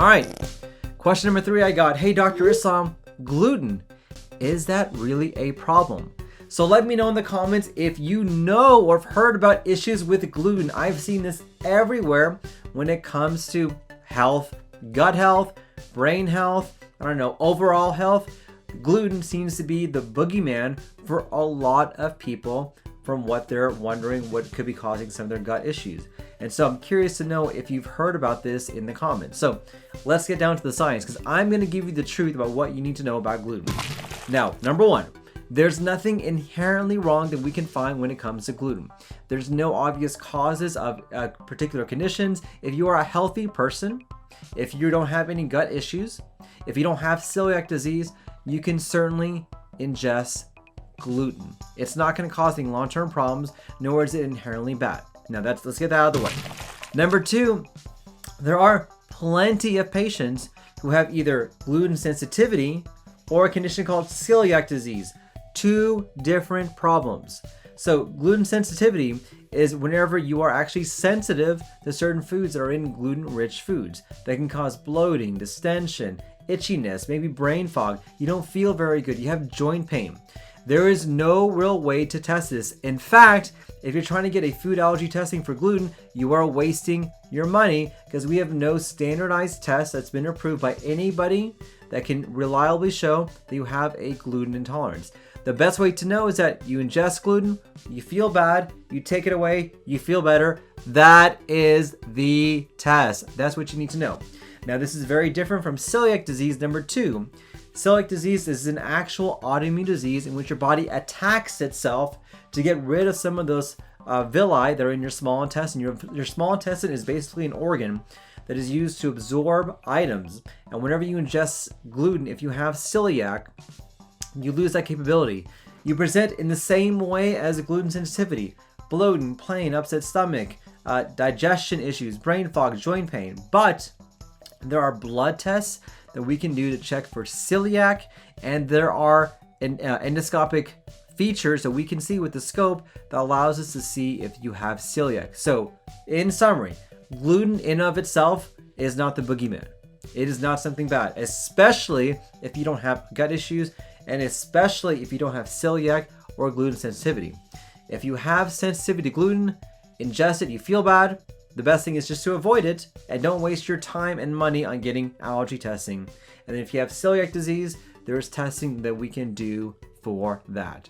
All right, question number 3 I got. Hey, Dr. Islam, gluten, is that really a problem? So let me know in the comments if you know or have heard about issues with gluten. I've seen this everywhere when it comes to health, gut health, brain health, I don't know, overall health. Gluten seems to be the boogeyman for a lot of people from what they're wondering what could be causing some of their gut issues. And so I'm curious to know if you've heard about this in the comments. So let's get down to the science, because I'm going to give you the truth about what you need to know about gluten. Now, number 1, there's nothing inherently wrong that we can find when it comes to gluten. There's no obvious causes of particular conditions. If you are a healthy person, if you don't have any gut issues, if you don't have celiac disease, you can certainly ingest gluten. It's not going to cause any long-term problems, nor is it inherently bad. Now let's get that out of the way. Number 2, there are plenty of patients who have either gluten sensitivity or a condition called celiac disease. 2 different problems. So gluten sensitivity is whenever you are actually sensitive to certain foods that are in gluten-rich foods that can cause bloating, distension, itchiness, maybe brain fog. You don't feel very good. You have joint pain. There is no real way to test this. In fact, if you're trying to get a food allergy testing for gluten, you are wasting your money because we have no standardized test that's been approved by anybody that can reliably show that you have a gluten intolerance. The best way to know is that you ingest gluten, you feel bad, you take it away, you feel better. That is the test. That's what you need to know. Now, this is very different from celiac disease number 2. Celiac disease is an actual autoimmune disease in which your body attacks itself to get rid of some of those villi that are in your small intestine. Your small intestine is basically an organ that is used to absorb items. And whenever you ingest gluten, if you have celiac, you lose that capability. You present in the same way as gluten sensitivity: bloating, pain, upset stomach, digestion issues, brain fog, joint pain. But there are blood tests that we can do to check for celiac, and there are endoscopic features that we can see with the scope that allows us to see if you have celiac. So, in summary, gluten in of itself is not the boogeyman. It is not something bad, especially if you don't have gut issues, and especially if you don't have celiac or gluten sensitivity. If you have sensitivity to gluten, ingest it, you feel bad, the best thing is just to avoid it and don't waste your time and money on getting allergy testing. And if you have celiac disease, there is testing that we can do for that.